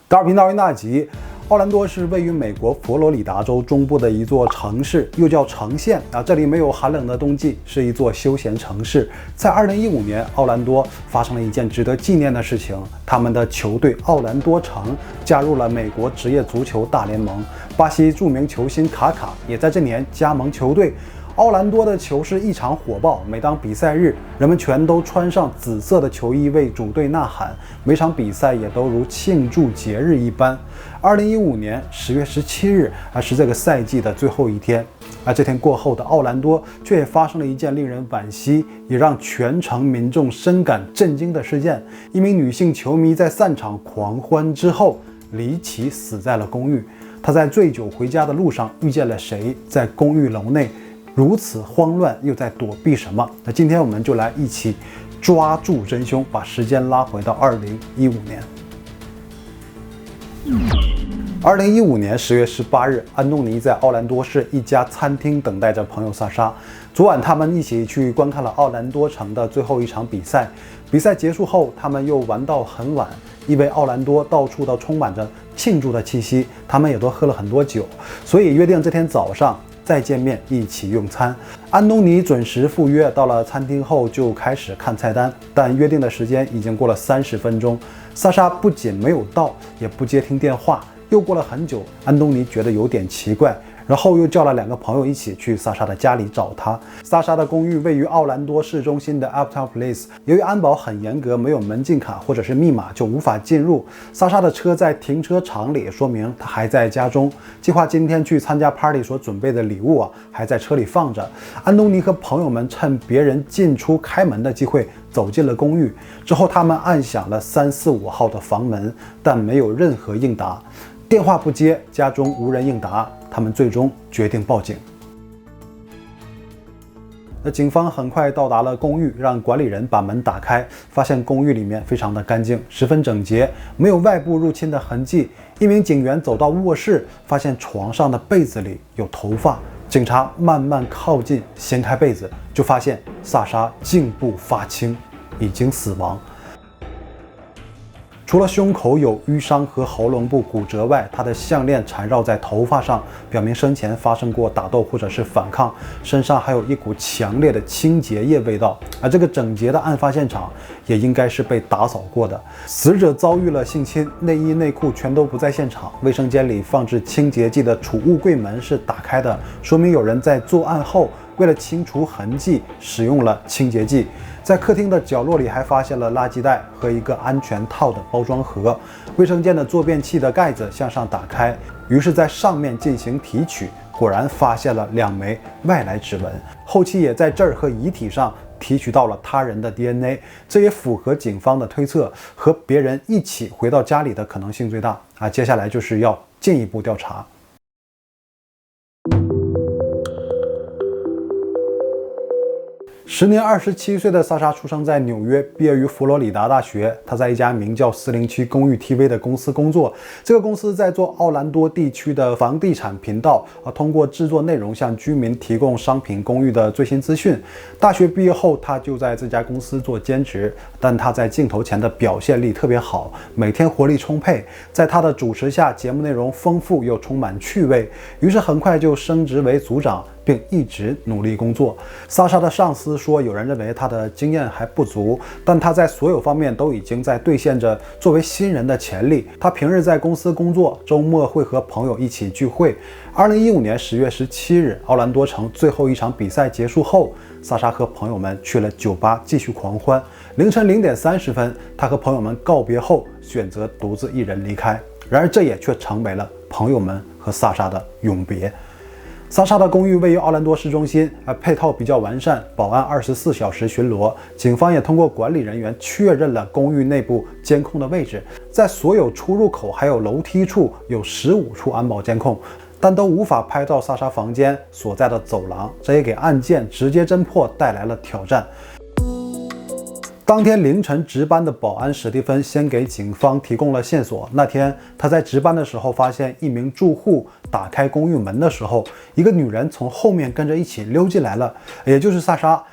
第二频道那集，奥兰多是位于美国佛罗里达州中部的一座城市，又叫城县啊。这里没有寒冷的冬季，是一座休闲城市。在2015年，奥兰多发生了一件值得纪念的事情，他们的球队奥兰多城加入了美国职业足球大联盟。巴西著名球星卡卡也在这年加盟球队。奥兰多的球市异常火爆，每当比赛日，人们全都穿上紫色的球衣为主队呐喊，每场比赛也都如庆祝节日一般。2015年10月17日是这个赛季的最后一天，而这天过后的奥兰多却也发生了一件令人惋惜，也让全城民众深感震惊的事件：一名女性球迷在散场狂欢之后离奇死在了公寓。她在醉酒回家的路上遇见了谁？在公寓楼内如此慌乱，又在躲避什么？那今天我们就来一起抓住真凶，把时间拉回到2015年。2015年10月18日，安东尼在奥兰多市一家餐厅等待着朋友萨莎。昨晚他们一起去观看了奥兰多城的最后一场比赛。比赛结束后，他们又玩到很晚，因为奥兰多到处都充满着庆祝的气息，他们也都喝了很多酒，所以约定这天早上再见面，一起用餐。安东尼准时赴约，到了餐厅后就开始看菜单，但约定的时间已经过了30分钟。莎莎不仅没有到，也不接听电话。又过了很久，安东尼觉得有点奇怪，然后又叫了2个朋友一起去莎莎的家里找她。莎莎的公寓位于奥兰多市中心的 Uptown Place， 由于安保很严格，没有门禁卡或者是密码就无法进入。莎莎的车在停车场里，说明她还在家中。计划今天去参加 party 所准备的礼物还在车里放着。安东尼和朋友们趁别人进出开门的机会走进了公寓，之后他们按响了345号的房门，但没有任何应答。电话不接，家中无人应答，他们最终决定报警。警方很快到达了公寓，让管理人把门打开，发现公寓里面非常的干净，十分整洁，没有外部入侵的痕迹。一名警员走到卧室，发现床上的被子里有头发。警察慢慢靠近，掀开被子，就发现萨莎颈部发青，已经死亡。除了胸口有淤伤和喉咙部骨折外，她的项链缠绕在头发上，表明生前发生过打斗或者是反抗。身上还有一股强烈的清洁液味道，而这个整洁的案发现场也应该是被打扫过的。死者遭遇了性侵，内衣内裤全都不在现场。卫生间里放置清洁剂的储物柜门是打开的，说明有人在作案后为了清除痕迹使用了清洁剂。在客厅的角落里还发现了垃圾袋和一个安全套的包装盒。卫生间的坐便器的盖子向上打开，于是在上面进行提取，果然发现了2枚外来指纹。后期也在这儿和遗体上提取到了他人的 DNA， 这也符合警方的推测，和别人一起回到家里的可能性最大。接下来就是要进一步调查。时年27岁的萨莎出生在纽约，毕业于佛罗里达大学。她在一家名叫407公寓 TV 的公司工作。这个公司在做奥兰多地区的房地产频道，通过制作内容向居民提供商品公寓的最新资讯。大学毕业后，她就在这家公司做兼职，但她在镜头前的表现力特别好，每天活力充沛。在她的主持下，节目内容丰富又充满趣味，于是很快就升职为组长，并一直努力工作。萨莎的上司说，有人认为她的经验还不足，但她在所有方面都已经在兑现着作为新人的潜力。她平日在公司工作，周末会和朋友一起聚会。2015年10月17日，奥兰多城最后一场比赛结束后，萨莎和朋友们去了酒吧继续狂欢。凌晨0点30分，她和朋友们告别后，选择独自一人离开。然而这也却成为了朋友们和萨莎的永别。萨莎的公寓位于奥兰多市中心，配套比较完善，保安24小时巡逻。警方也通过管理人员确认了公寓内部监控的位置，在所有出入口还有楼梯处有15处安保监控，但都无法拍到萨莎房间所在的走廊，这也给案件直接侦破带来了挑战。当天凌晨值班的保安史蒂芬先给警方提供了线索。那天他在值班的时候，发现一名住户打开公寓门的时候，一个女人从后面跟着一起溜进来了，也就是萨莎。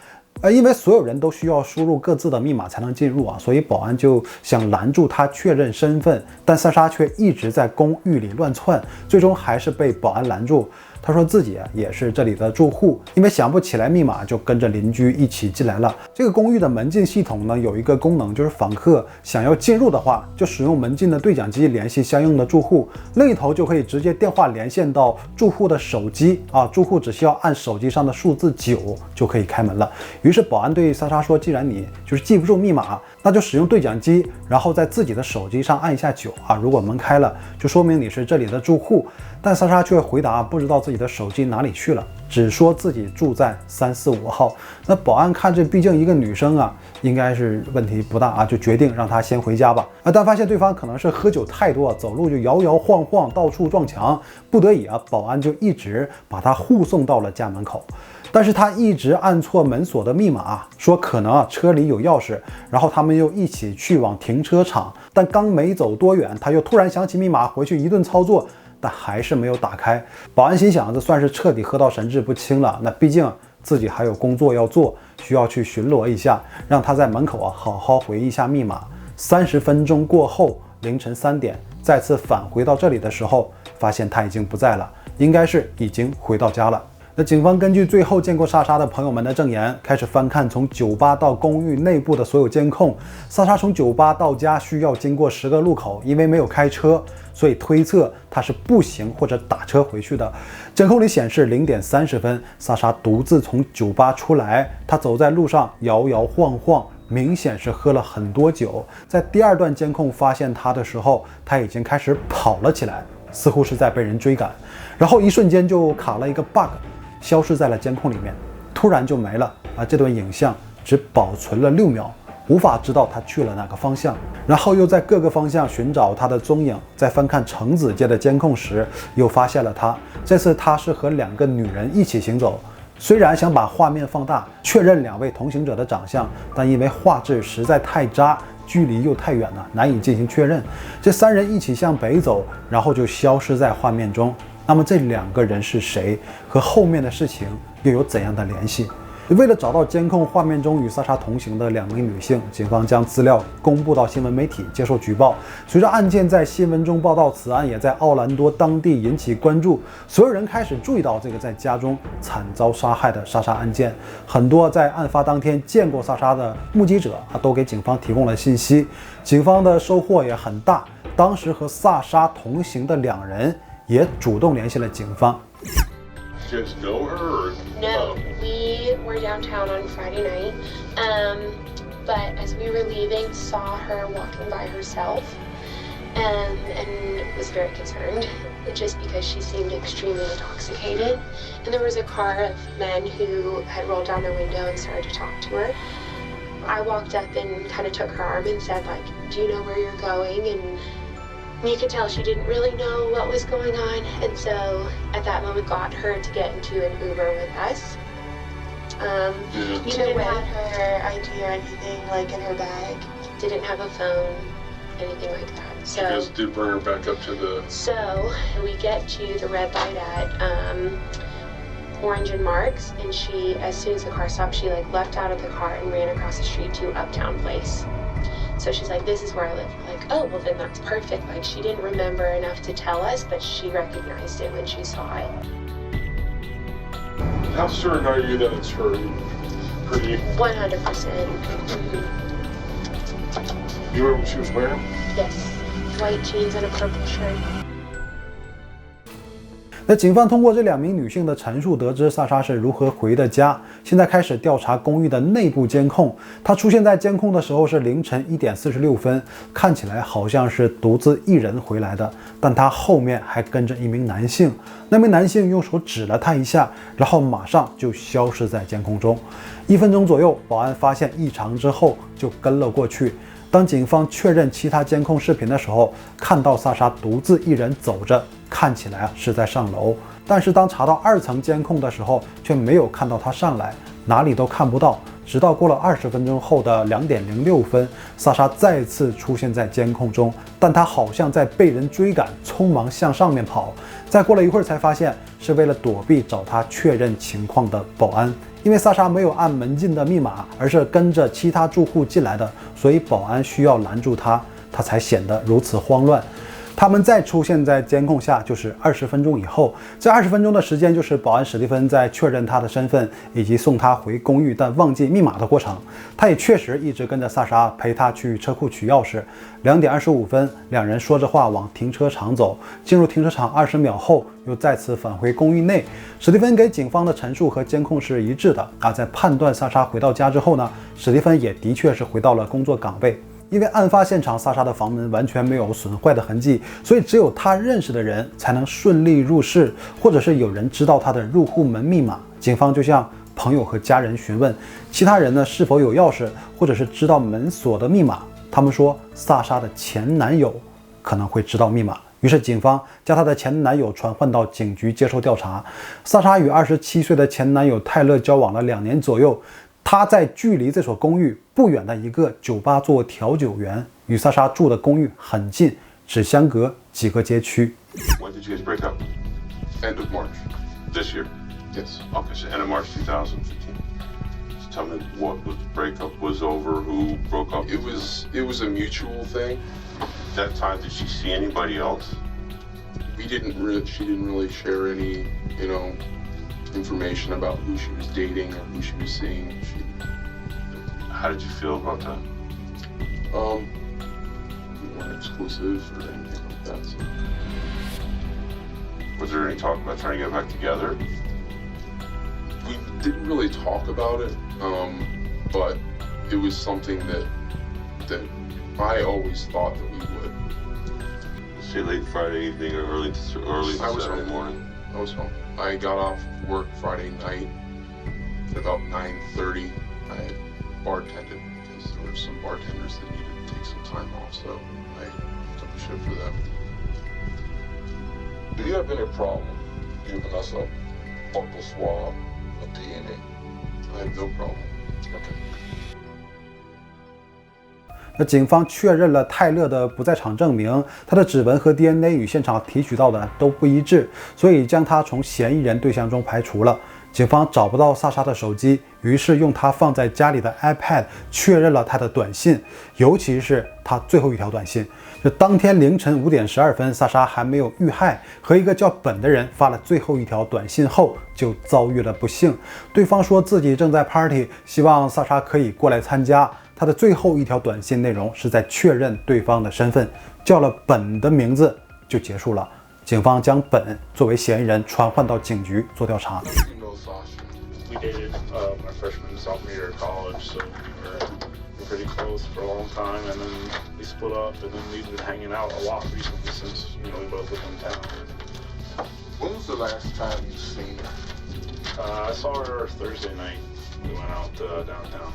因为所有人都需要输入各自的密码才能进入啊，所以保安就想拦住他确认身份，但莎莎却一直在公寓里乱窜，最终还是被保安拦住。他说自己也是这里的住户，因为想不起来密码，就跟着邻居一起进来了。这个公寓的门禁系统呢，有一个功能，就是访客想要进入的话，就使用门禁的对讲机联系相应的住户，另一头就可以直接电话连线到住户的手机啊，住户只需要按手机上的数字9就可以开门了。于是保安对莎莎说，既然你就是记不住密码，那就使用对讲机，然后在自己的手机上按一下9啊，如果门开了，就说明你是这里的住户。但莎莎却回答不知道自己的手机哪里去了，只说自己住在345号。那保安看这毕竟一个女生啊，应该是问题不大啊，就决定让她先回家吧。但发现对方可能是喝酒太多，走路就摇摇晃晃，到处撞墙。不得已啊，保安就一直把她护送到了家门口。但是他一直按错门锁的密码，说可能车里有钥匙，然后他们又一起去往停车场，但刚没走多远，他又突然想起密码，回去一顿操作，但还是没有打开。保安心想，这算是彻底喝到神志不清了，那毕竟自己还有工作要做，需要去巡逻一下，让他在门口好好回忆一下密码。30分钟过后，凌晨3点，再次返回到这里的时候，发现他已经不在了，应该是已经回到家了。那警方根据最后见过莎莎的朋友们的证言，开始翻看从酒吧到公寓内部的所有监控。莎莎从酒吧到家需要经过10个路口，因为没有开车，所以推测她是步行或者打车回去的。监控里显示0点30分，莎莎独自从酒吧出来，她走在路上摇摇晃晃，明显是喝了很多酒。在第2段监控发现她的时候，她已经开始跑了起来，似乎是在被人追赶，然后一瞬间就卡了一个 bug，消失在了监控里面，突然就没了啊！这段影像只保存了6秒，无法知道他去了哪个方向。然后又在各个方向寻找他的踪影，在翻看橙子街的监控时，又发现了他。这次他是和2个女人一起行走。虽然想把画面放大，确认2位同行者的长相，但因为画质实在太渣，距离又太远了，难以进行确认。这3人一起向北走，然后就消失在画面中。那么这2个人是谁？和后面的事情又有怎样的联系？为了找到监控画面中与莎莎同行的2名女性，警方将资料公布到新闻媒体，接受举报。随着案件在新闻中报道，此案也在奥兰多当地引起关注，所有人开始注意到这个在家中惨遭杀害的莎莎案件。很多在案发当天见过莎莎的目击者都给警方提供了信息，警方的收获也很大。当时和莎莎同行的2人也主动联系了警方。Just know her or No, we were downtown on Friday night, but as we were leaving, saw her walking by herself, and was very concerned, just because she seemed extremely intoxicated. And there was a car of men who had rolled down their window and started to talk to her. I walked up and kind of took her arm and said, like, do you know where you're going? And you could tell she didn't really know what was going on, and so at that moment got her to get into an Uber with us. You didn't have her ID or anything like in her bag? Didn't have a phone, anything like that. you guys did bring her back up to the... So we get to the red light at Orange and Marks, and she, as soon as the car stopped, she like left out of the car and ran across the street to Uptown Place. So she's like, this is where I live. We're like, oh, well then that's perfect. Like, she didn't remember enough to tell us, but she recognized it when she saw it. How certain are you that it's her? Pretty... 100%. You remember what she was wearing? Yes. White jeans and a purple shirt. 那警方通过这2名女性的陈述得知莎莎是如何回的家，现在开始调查公寓的内部监控。她出现在监控的时候是凌晨1点46分，看起来好像是独自一人回来的，但她后面还跟着一名男性。那名男性用手指了她一下，然后马上就消失在监控中。1分钟左右，保安发现异常之后就跟了过去。当警方确认其他监控视频的时候，看到莎莎独自一人走着，看起来是在上楼。但是当查到2层监控的时候，却没有看到她上来，哪里都看不到。直到过了20分钟后的2点06分，莎莎再次出现在监控中，但她好像在被人追赶，匆忙向上面跑。再过了一会儿才发现，是为了躲避找她确认情况的保安，因为萨莎没有按门禁的密码，而是跟着其他住户进来的，所以保安需要拦住他，他才显得如此慌乱。他们再出现在监控下就是20分钟以后，这20分钟的时间就是保安史蒂芬在确认他的身份以及送他回公寓但忘记密码的过程。他也确实一直跟着萨莎，陪他去车库取钥匙。2点25分，两人说着话往停车场走，进入停车场20秒后又再次返回公寓内。史蒂芬给警方的陈述和监控是一致的在判断萨莎回到家之后呢，史蒂芬也的确是回到了工作岗位。因为案发现场萨莎的房门完全没有损坏的痕迹，所以只有他认识的人才能顺利入室，或者是有人知道他的入户门密码。警方就向朋友和家人询问，其他人呢是否有钥匙，或者是知道门锁的密码。他们说萨莎的前男友可能会知道密码，于是警方将她的前男友传唤到警局接受调查。萨莎与27岁的前男友泰勒交往了2年左右。他在距离这所公寓不远的一个酒吧做调酒员，与萨莎住的公寓很近，只相隔几个街区。 When did you guys break up? End of March. This year? Yes. Okay, so end of March 2015. So tell me what was breakup was over, who broke up? It was a mutual thing. That time, did she see anybody else? She didn't really share any, information about who she was dating or who she was seeing. How did you feel about that? We weren't exclusive or anything like that. So. Was there any talk about trying to get back together? We didn't really talk about it, but it was something that I always thought that we would. Say late Friday evening or early Saturday morning. I was home. I got off work Friday night at about 9:30. I bartended because there were some bartenders that needed to take some time off, so I took a shift for them. Do you have any problem giving us a buccal swab of DNA? I have no problem. Okay. 那警方确认了泰勒的不在场证明，他的指纹和 DNA 与现场提取到的都不一致，所以将他从嫌疑人对象中排除了。警方找不到萨莎的手机，于是用他放在家里的 iPad 确认了他的短信，尤其是他最后一条短信。就当天凌晨5点12分，萨莎还没有遇害，和一个叫本的人发了最后一条短信后，就遭遇了不幸。对方说自己正在 party， 希望萨莎可以过来参加。他的最后一条短信内容是在确认对方的身份，叫了本的名字就结束了。警方将本作为嫌疑人传唤到警局做调查。We dated my freshman and sophomore year of college, so we were pretty close for a long time, and then we split up, and then we've been hanging out a lot recently since we both live in town. When was the last time you seen her? I saw her Thursday night. We went out downtown.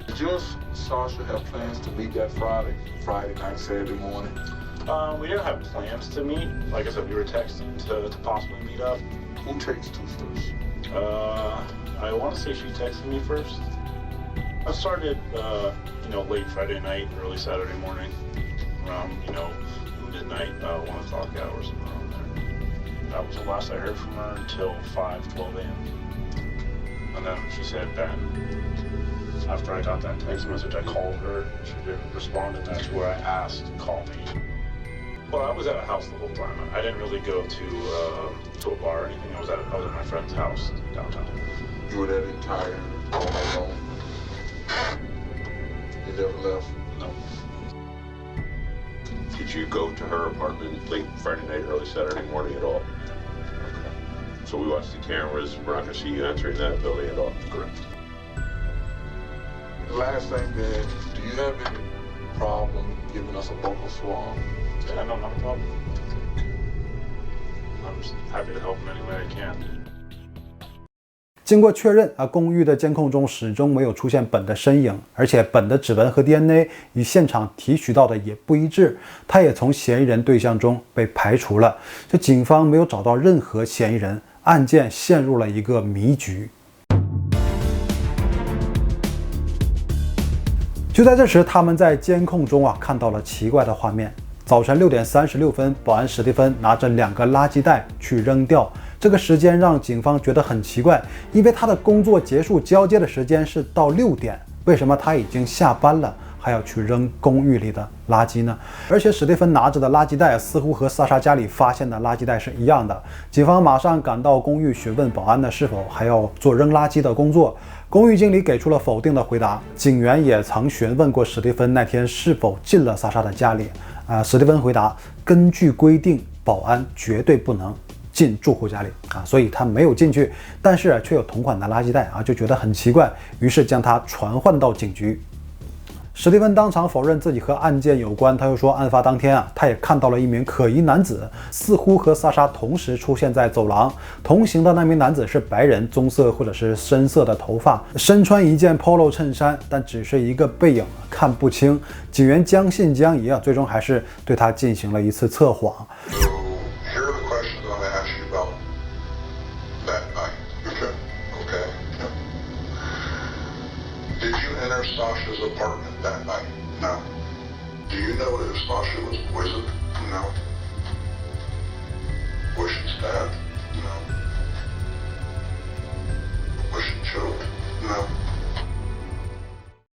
Did you and Sasha have plans to meet that Friday night, Saturday morning? We didn't have plans to meet. Like I said, we were texting to possibly meet up. Who texted you first? I want to say she texted me first. I started, late Friday night, early Saturday morning, around, midnight, 1 o'clock hours around there. That was the last I heard from her until 5:12 a.m. And then she said then, after I got that text message, I called her. She didn't respond, and that's where I asked, call me. Well, I was at a house the whole time. I didn't really go to a bar or anything. I was at my friend's house downtown. You were there the entire all night long? You never left? No. Did you go to her apartment late Friday night, early Saturday morning at all? Okay. So we watched the cameras. We're not going to see you entering that building at all. Correct. The last thing, man, do you have any problem giving us a buccal swab? Yeah, no, not a problem. I'm just happy to help in any way I can. 经过确认公寓的监控中始终没有出现本的身影，而且本的指纹和 DNA 与现场提取到的也不一致，他也从嫌疑人对象中被排除了。这警方没有找到任何嫌疑人，案件陷入了一个迷局。就在这时，他们在监控中看到了奇怪的画面。早晨6点36分，保安史蒂芬拿着2个垃圾袋去扔掉，这个时间让警方觉得很奇怪，因为他的工作结束交接的时间是到6点，为什么他已经下班了还要去扔公寓里的垃圾呢？而且史蒂芬拿着的垃圾袋似乎和莎莎家里发现的垃圾袋是一样的。警方马上赶到公寓询问保安呢是否还要做扔垃圾的工作。公寓经理给出了否定的回答。警员也曾询问过史蒂芬那天是否进了莎莎的家里。史蒂芬回答，根据规定，保安绝对不能进住户家里所以他没有进去，但是却有同款的垃圾袋就觉得很奇怪，于是将他传唤到警局。史蒂芬当场否认自己和案件有关，他又说案发当天他也看到了一名可疑男子，似乎和莎莎同时出现在走廊。同行的那名男子是白人，棕色或者是深色的头发，身穿一件 polo 衬衫，但只是一个背影，看不清。警员将信将疑最终还是对他进行了一次测谎。Sasha's apartment that night? No. Do you know if Sasha was poisoned? No. Was she stabbed? No. Was she choked? No.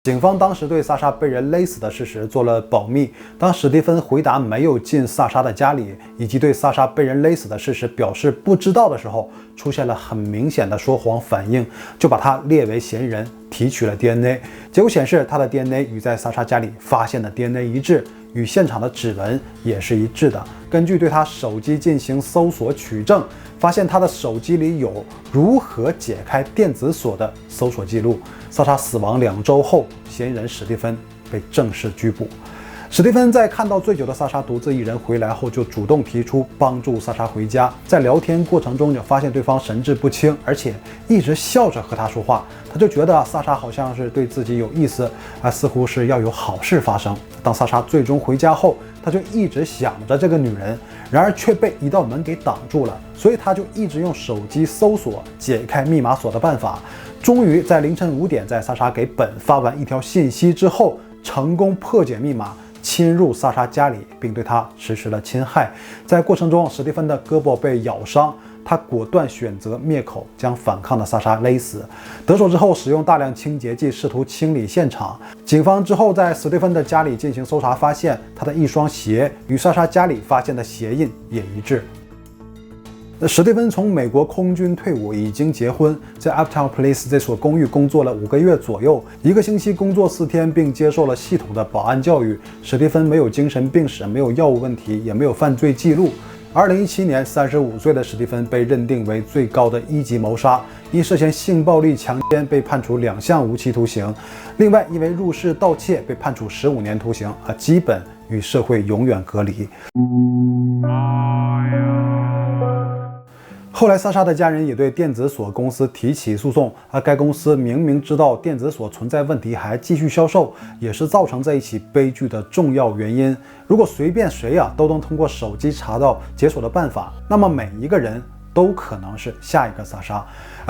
警方当时对莎莎被人勒死的事实做了保密。当史蒂芬回答没有进莎莎的家里，以及对莎莎被人勒死的事实表示不知道的时候，出现了很明显的说谎反应，就把他列为嫌疑人，提取了 DNA。结果显示，他的 DNA 与在莎莎家里发现的 DNA 一致，与现场的指纹也是一致的。根据对他手机进行搜索取证，发现他的手机里有如何解开电子锁的搜索记录。莎莎死亡2周后，嫌疑人史蒂芬被正式拘捕。史蒂芬在看到醉酒的莎莎独自一人回来后，就主动提出帮助莎莎回家。在聊天过程中，就发现对方神志不清，而且一直笑着和他说话。他就觉得莎莎好像是对自己有意思似乎是要有好事发生。当莎莎最终回家后，他就一直想着这个女人，然而却被一道门给挡住了，所以他就一直用手机搜索解开密码锁的办法。终于在凌晨5点，在莎莎给本发完一条信息之后，成功破解密码，侵入莎莎家里，并对她实施了侵害。在过程中，史蒂芬的胳膊被咬伤，他果断选择灭口，将反抗的莎莎勒死。得手之后，使用大量清洁剂试图清理现场。警方之后在史蒂芬的家里进行搜查，发现他的一双鞋与莎莎家里发现的鞋印也一致。史蒂芬从美国空军退伍，已经结婚，在 Uptown Police 这所公寓工作了5个月左右，1个星期工作4天，并接受了系统的保安教育。史蒂芬没有精神病史，没有药物问题，也没有犯罪记录。2017年，35岁的史蒂芬被认定为最高的1级谋杀，因涉嫌性暴力强奸被判处2项无期徒刑，另外因为入室盗窃被判处15年徒刑，基本与社会永远隔离。后来，莎莎的家人也对电子锁公司提起诉讼，该公司明明知道电子锁存在问题，还继续销售，也是造成这一起悲剧的重要原因。如果随便谁都能通过手机查到解锁的办法，那么每一个人都可能是下一个莎莎。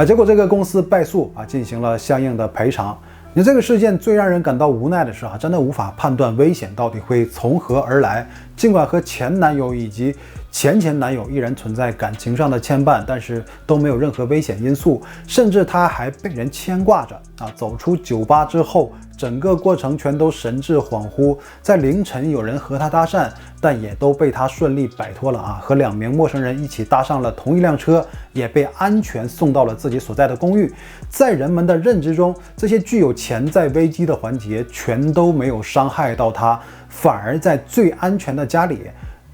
结果这个公司败诉进行了相应的赔偿。这个事件最让人感到无奈的是真的无法判断危险到底会从何而来。尽管和前男友以及前男友依然存在感情上的牵绊，但是都没有任何危险因素，甚至他还被人牵挂着走出酒吧之后，整个过程全都神志恍惚。在凌晨有人和他搭讪，但也都被他顺利摆脱了和2名陌生人一起搭上了同一辆车，也被安全送到了自己所在的公寓。在人们的认知中，这些具有潜在危机的环节全都没有伤害到他，反而在最安全的家里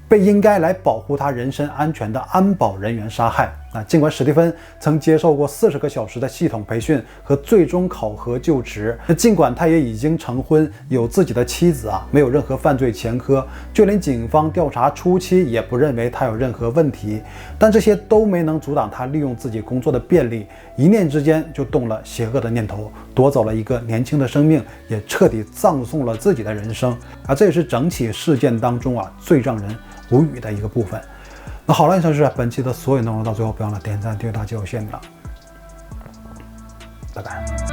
被应该来保护他人身安全的安保人员杀害。尽管史蒂芬曾接受过40个小时的系统培训和最终考核就职，尽管他也已经成婚，有自己的妻子没有任何犯罪前科，就连警方调查初期也不认为他有任何问题，但这些都没能阻挡他利用自己工作的便利，一念之间就动了邪恶的念头，夺走了一个年轻的生命，也彻底葬送了自己的人生。这也是整起事件当中最让人无语的一个部分。那好了，以上是本期的所有内容，到最后不要忘了点赞、订阅、打击有限的，拜拜。